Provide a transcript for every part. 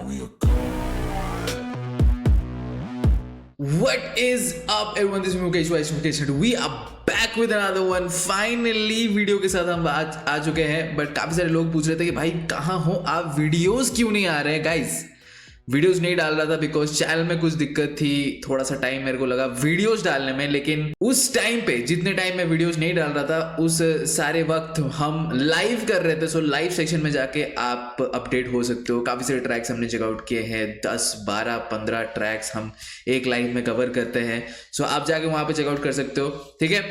What is up everyone, this is Mukesh Wise Mukesh and we are back with another one. Finally video के साथ हम आ चुके हैं. But काफ़ी सारे लोग पूछ रहे थे कि भाई कहाँ हो आप, वीडियोस क्यों नहीं आ रहे हैं. गाइस वीडियोस नहीं डाल रहा था बिकॉज चैनल में कुछ दिक्कत थी, थोड़ा सा टाइम मेरे को लगा वीडियोस डालने में. लेकिन उस टाइम पे जितने टाइम में वीडियोस नहीं डाल रहा था उस सारे वक्त हम लाइव कर रहे थे. सो लाइव सेक्शन में जाके आप अपडेट हो सकते हो. काफ़ी सारे ट्रैक्स हमने चेकआउट किए हैं, 10 12 15 ट्रैक्स हम एक लाइव में कवर करते हैं. सो आप जाके वहाँ पे चेकआउट कर सकते हो. ठीक है,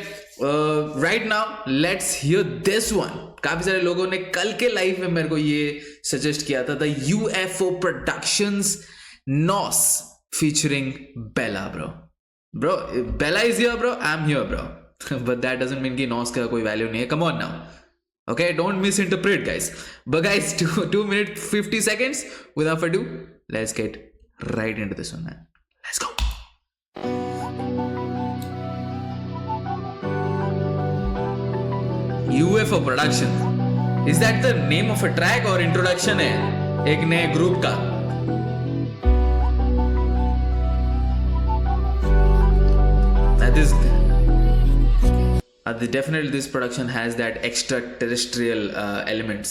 right now let's hear this one. काफी सारे लोगों ने कल के लाइव में मेरे को ये सजेस्ट किया था, द UFO प्रोडक्शंस नॉस featuring Bela. Bro Bela is here bro, I am here bro, but that doesn't mean कि नॉस का कोई वैल्यू नहीं है. Come on now, okay, don't misinterpret guys. But guys 2 minutes 50 seconds without ado, let's get right into this one, man. Let's go. UFO Production, is that the name of a track और introduction है एक नए group का? That is definitely this production has that extraterrestrial elements.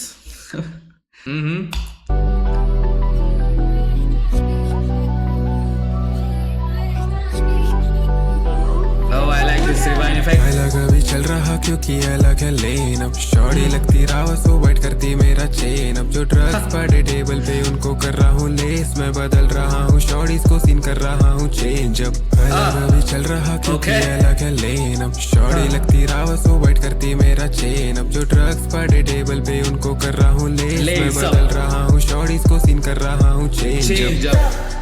अलग अभी चल रहा क्योंकि अलग है लेन. अब शॉर्टी लगती राव सो वाइट करती मेरा चेन. अब जो ड्रग्स पड़े टेबल पे उनको कर रहा हूँ लेस. मैं बदल रहा हूँ शॉर्टीज को सीन कर रहा हूँ चेंज. अब अलग अभी चल रहा क्योंकि अलग है लेन. अब शॉर्टी लगती राव सो वाइट करती मेरा चेन. अब जो ड्रग्स पड़े टेबल पे उनको कर रहा हूँ लेस. मैं बदल रहा हूँ शॉर्टीज को सीन कर रहा हूँ चेंज.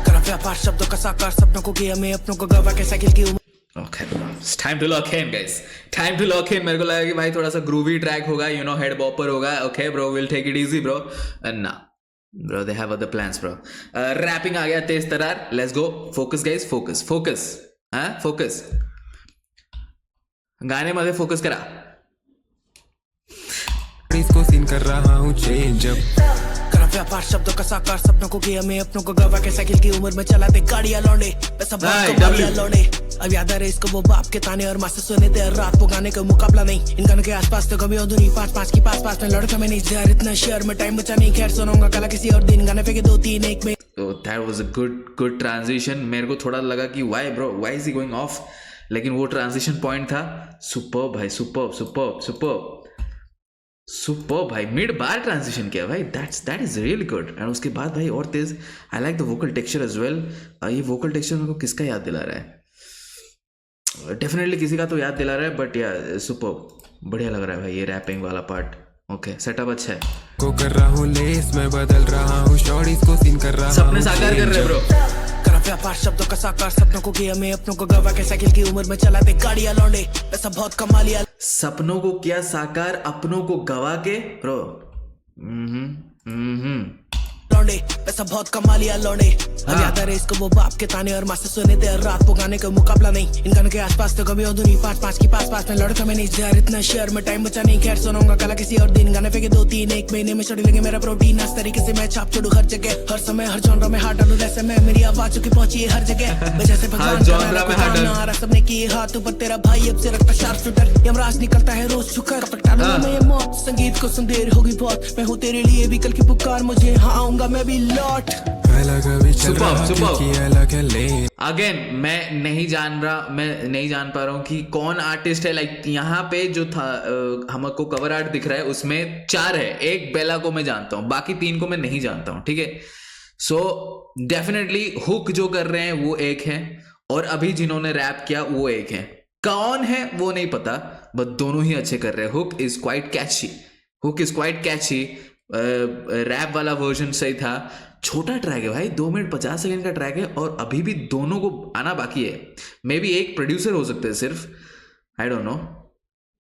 करा व्यापार शब्दों का साकार, सपनों को किया मैं अपनों को गवा के साइकिल की. Okay, it's time to lock in guys, time to lock in. मेरे को लगा कि भाई थोड़ा सा ग्रूवी ट्रैक होगा, you know, हेड बॉपर होगा. Okay bro, we'll take it easy bro. Nah bro, they have other plans bro. Rapping आ गया तेज तरार. Let's go, focus guys, focus हाँ focus. गाने मध्ये फोकस करा. इसको सीन कर रहा हूँ चेंज. व्यापार शब्दों का साकार, सपनों को किया मैं अपनों को गवा के साइकिल की उम्र में चलाते गाड़ियां लौंडे. पैसा लौंडे अब याद आ रहे इसको वो बाप के ताने और माँ से सुने थे रात को गाने का मुकाबला नहीं. इन गानों के आसपास तो कभी धुनी 5-5 की पास में लड़का में नहीं यार. इतना शेयर में टाइम बचा नहीं. खैर सुनाऊंगा कला किसी और दिन. गाने फेंके 2-3 एक में. तो that was a good transition. मेरे को थोड़ा लगा कि why is he going off, लेकिन वो ट्रांजिशन पॉइंट था. सुपर्ब भाई, सुपर भाई. मिड बार ट्रांजिशन किया भाई, that is really good. And उसके बाद भाई और तेज. I like the vocal texture as well. ये वोकल टेक्सचर मेरे को किसका याद दिला रहा है? डेफिनेटली किसी का तो याद दिला रहा है, बट यार सुपर बढ़िया लग रहा है भाई ये रैपिंग वाला पार्ट. ओके, सेटअप अच्छा है. को कर रहा हूँ लेस. मैं बदल रहा हूँ शॉर्टीज को सीन कर रहा हूँ. सपने साकार कर रहे ब्रो. करा व्यापार शब्दों का साकार, सपनों को किया मैं अपनों को गवा के साइकिल की उम्र में चलाते गाड़ियां लौंडे. पैसा बहुत कमा लिया. सपनों को किया साकार, अपनों को गवा के ब्रो. लौंडे पैसा बहुत कमा लिया लौंडे. अब याद आ रहे इसको वो बाप के ताने और माँ से सुने थे रात को गाने का मुकाबला नहीं. इन गानों के आसपास तो कभी धुनी 5-5 की पास में लड़का में नहीं यार. इतना शेयर में टाइम बचा नहीं. खैर सुनाऊंगा कला किसी और दिन. गाने फेंके 2-3 एक महीने में छोड़ लेंगे मेरा प्रोटीन. इस तरीके से मैं छाप छोड़ू हर जगह, हर समय हर जॉनर में हाथ डालू. वैसे मैं मेरी आवाज चुकी पहुंची हर जगह. मैं जैसे भगवान का सबने किए हाथ ऊपर. तेरा भाई अब से रखता शार्प शूटर. यमराज निकलता है रोज छुकर. मैं ये मौत संगीत को सुंदर होगी बहुत. मैं हूँ तेरे लिए भी कल की पुकार. मुझे हाँ आऊंगा मैं भी लौट. अगेन मैं नहीं जान पा रहा हूँ कि कौन आर्टिस्ट है. लाइक यहाँ पे जो था हमको कवर आर्ट दिख रहा है उसमें 4 है. एक बेला को मैं जानता हूँ, बाकी 3 को मैं नहीं जानता हूँ. ठीक है, सो डेफिनेटली हुक जो कर रहे हैं वो एक है और अभी जिन्होंने रैप किया वो एक है. कौन है वो नहीं पता, बट दोनों ही अच्छे कर रहे हैं. Hook is quite catchy. Rap वाला वर्जन सही था. छोटा ट्रैक है भाई, 2 मिनट 50 सेकंड का ट्रैक है और अभी भी दोनों को आना बाकी है. मे बी एक प्रोड्यूसर हो सकते हैं सिर्फ, आई डोंट नो.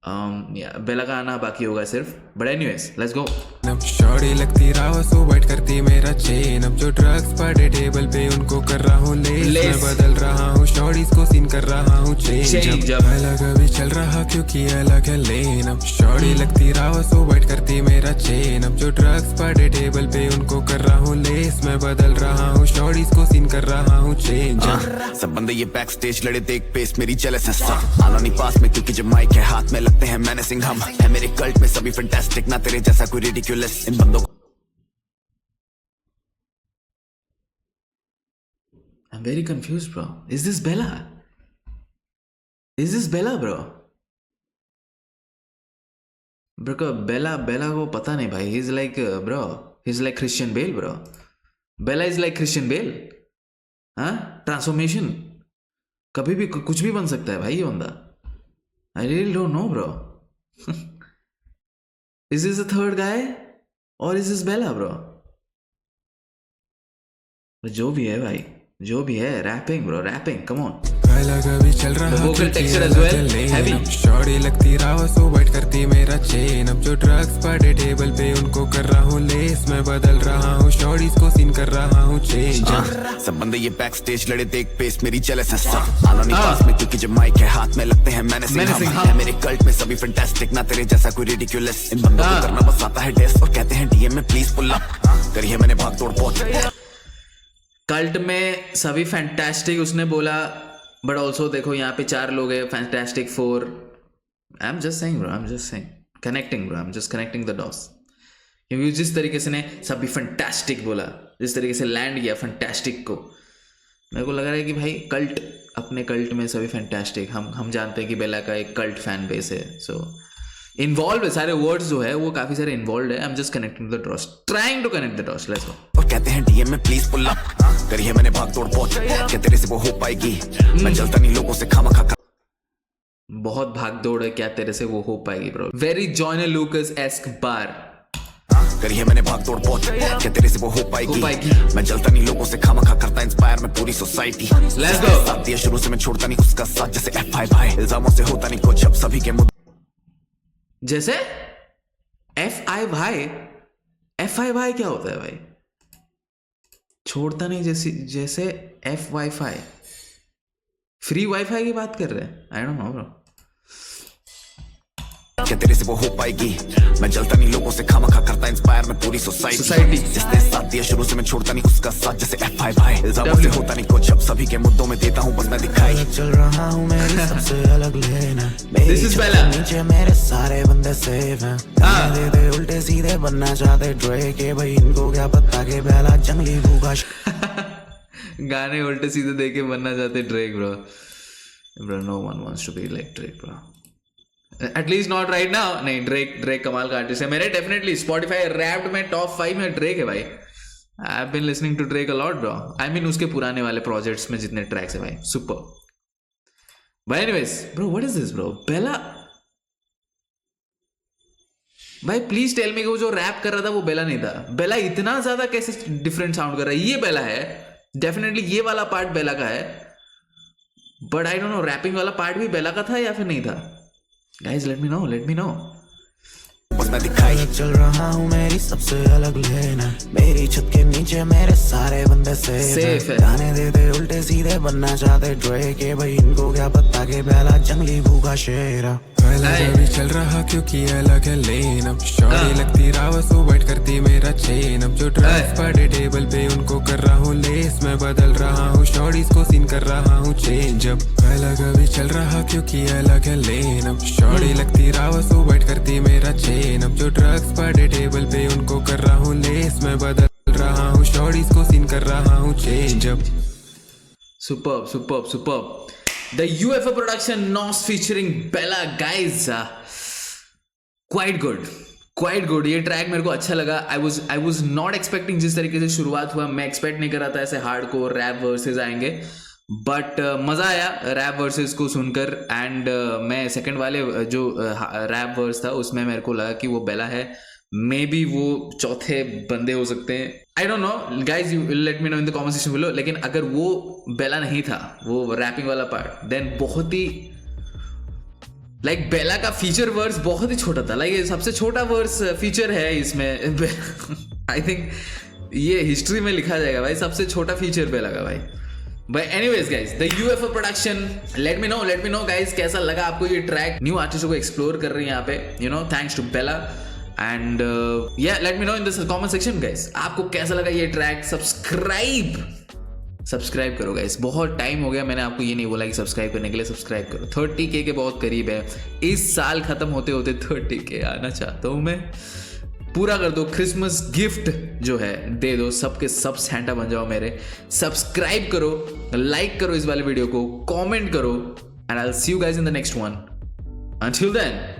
बेला का आना बाकी होगा सिर्फ, बट एनीवेज लेट्स गो। अब शॉर्टी लगती राव सो वाइट करती मेरा चेन। अब जो ड्रग्स पड़े टेबल पे उनको कर रहा हूँ लेस। मैं बदल रहा हूँ शॉर्टीज को सीन कर रहा हूँ चेंज। अब अलग अभी चल रहा क्योंकि अलग है लेन। अब शॉर्टी लगती राव सो वाइट करती मेरा चेन। अब जो ड्रग्स पड़े टेबल पे उनको कर रहा हूँ लेस। मैं बदल रहा हूँ शॉर्टीज को सीन कर रहा हूँ चेंज। सब बंदे ये बैक स्टेज लड़े देख पेस मेरी जेलस है सब। आना नहीं पास में क्योंकि जब माइक है हाथ में लगते हैं मैंने सिंह हम है मेरे कल्ट में सभी फैंटास्टिक ना तेरे जैसा कोई रिडिकुलस। इन बंदों को I'm very confused, bro. Is this Bella? Is this Bella, bro? Bro, Bella को पता नहीं भाई. He's like, bro. He's like Christian Bale, bro. Bella is like Christian Bale. हाँ? Transformation. कभी भी कुछ भी बन सकता है भाई ये बंदा. I really don't know, bro. Is this the third guy? Or is this Bella, bro? जो भी है भाई, जो भी है, rapping bro, rapping, come on. अलग अभी चल रहा vocal texture as well, heavy. Shorty लगती राव सो वाइट करती मेरा चेन। अब जो ड्रग्स पड़े टेबल पे उनको कर रहा हूँ लेस। मैं बदल रहा हूँ शॉर्टीज को सीन कर रहा हूँ चेंज। सब बंदे ये बैक स्टेज लड़े देख पेस मेरी जेलस है सब। आना नहीं पास में क्योंकि जब माइक है हाथ में लगते हैं मैंने सिंह हम है मेरे कल्ट में सभी फैंटास्टिक ना तेरे जैसा कोई रिडिकुलस। इन बंदों को करना बस आता है डेस और कहते हैं डीएम में प्लीज पुल अप करिए मैंने भाग तोड़ पहुंच। कल्ट में सभी फैंटास्टिक उसने बोला, बट ऑल्सो देखो यहाँ पे 4 लोग हैं, fantastic 4। I am just saying bro, I am just saying, connecting bro, I am just connecting the dots. क्योंकि जिस तरीके से ने सभी फैंटास्टिक बोला, जिस तरीके से लैंड किया फैंटास्टिक को, मेरे को लग रहा है कि भाई कल्ट, अपने कल्ट में सभी फैंटास्टिक, हम जानते हैं कि बेला का एक कल्ट फैन बेस है, सो इन्वॉल्व है, सारे वर्ड्स जो है वो काफी सारे इन्वॉल्व है। I am just connecting the dots, trying to connect the dots, let's go. और कहते हैं डीएम में प्लीज पुल अप करिए मैंने भाग तोड़ पहुंच क्या तेरे से वो हो पाएगी। मैं जलता नहीं लोगों से खामखा बहुत भाग दौड़ है, क्या तेरे से वो हो पाएगी ब्रो। वेरी जॉयनर लूकस एस्क बार करिए मैंने भाग तोड़ पहुंच क्या तेरे से वो हो पाएगी। मैं जलता नहीं लोगों से खामखा करता इंस्पायर मैं पूरी सोसाइटी। Let's go. साथ दिया शुरू से मैं छोड़ता नहीं उसका साथ जैसे F5 भाई इल्जामों से होता नहीं कुछ अब सभी के जैसे F5 भाई, F5 भाई क्या होता है भाई? छोड़ता नहीं जैसे F वाईफाई, फ्री वाईफाई की बात कर रहे हैं। आई डोंट नो ब्रो, क्या तेरे से वो हो पाएगी। मैं जलता नहीं लोगों से खामखा करता इंस्पायर मैं पूरी सोसाइटी। जिसने साथ दिया शुरू से मैं छोड़ता नहीं उसका साथ जैसे F5 भाई इल्जामों से होता नहीं कुछ अब सभी के मुद्दों में देता हूँ बस मैं दिखाई। चल रहा हूँ मेरी सबसे अलग लेन है, This is Bella। नीचे मेरे सारे बंदे सेफ हैं। दे दे उल्टे सीधे बनना चाहते ड्रेक के भाई इनको क्या पता के बेला जंगली भूखा। गाने उल्टे सीधे देके बनना चाहते Drake bro. Bro no one wants to be like Drake bro, at least not right now. नहीं, ड्रेक कमाल का आर्टिस्ट है मेरे, डेफिनेटली स्पॉटिफाई रैप्ड में टॉप 5 में ड्रेक है भाई। I have been listening to Drake a lot bro. I mean उसके पुराने वाले प्रोजेक्ट्स में जितने ट्रैक्स है भाई, super. But anyways bro, what is this bro? Bella भाई, प्लीज टेल मी कि वो जो रैप कर रहा था वो बेला नहीं था। बेला इतना ज्यादा कैसे डिफरेंट साउंड कर रहा है? ये बेला है डेफिनेटली, ये वाला पार्ट बेला का है, but I don't know rapping वाला पार्ट भी बेला का था या फिर नहीं था। Guys, let me know. बस मैं दिखाई। चल रहा हूँ मेरी सबसे अलग लेन है, मेरी छत के नीचे मेरे सारे बंदे सेफ है। गाने दे दे उल्टे सीधे बनना चाहते ड्रेक के भाई इनको क्या पता के बेला जंगली भूखा शेर है। अलग अभी चल रहा क्योंकि अलग है लेन। अब शॉर्टी लगती राव सो वाइट करती मेरा चेन। अब जो ड्रग्स पड़े टेबल पे उनको कर रहा हूँ लेस। मैं बदल रहा हूँ शॉर्टीज को सीन कर रहा हूँ चेंज। अब अलग अभी चल रहा क्योंकि अलग है लेन। अब शॉर्टी लगती राव सो वाइट करती मेरा चेन। अब जो ड्रग्स पड़े टेबल पे उनको कर रहा हूँ लेस। मैं बदल रहा हूँ शॉर्टीज को सीन कर रहा हूँ चेंज। अब Superb. The UFO production NOS featuring Bella, guys. Quite good. ये ट्रैक मेरे को अच्छा लगा। I was not expecting जिस तरीके से शुरुआत हुआ, मैं एक्सपेक्ट नहीं कर रहा था ऐसे हार्डकोर रैप वर्सेस आएंगे, बट मज़ा आया रैप वर्सेस को सुनकर। एंड मैं सेकंड वाले जो रैप वर्स था उसमें मेरे को लगा कि वो बेला है, मे बी वो चौथे बंदे हो सकते हैं। आई don't know guys, you let me know in the comment section below. लेकिन अगर वो बेला नहीं था, वो रैपिंग वाला पार्ट, देन बहुत ही लाइक बेला का फीचर वर्स बहुत ही छोटा था, लाइक सबसे छोटा वर्स फीचर है इसमें। आई थिंक ये हिस्ट्री में लिखा जाएगा भाई, सबसे छोटा फीचर बेला का भाई। But anyways guys, the UFO production, let me know guys कैसा लगा आपको ये ट्रैक। न्यू आर्टिस्टों को एक्सप्लोर कर रही है यहाँ पे, you know, thanks to Bella and yeah, let me know in the comment section guys, आपको कैसा लगा ये ट्रैक। सब्सक्राइब करो गाइस, बहुत टाइम हो गया, मैंने आपको ये नहीं बोला कि सब्सक्राइब करने के लिए। सब्सक्राइब करो, 30K के बहुत करीब है, इस साल खत्म होते होते 30K आना चाहता हूँ मैं। पूरा कर दो, क्रिसमस गिफ्ट जो है दे दो, सबके सब सेंटा बन जाओ मेरे। सब्सक्राइब करो, लाइक करो इस वाले वीडियो को, कमेंट करो, and I will see you guys in the next one. Until then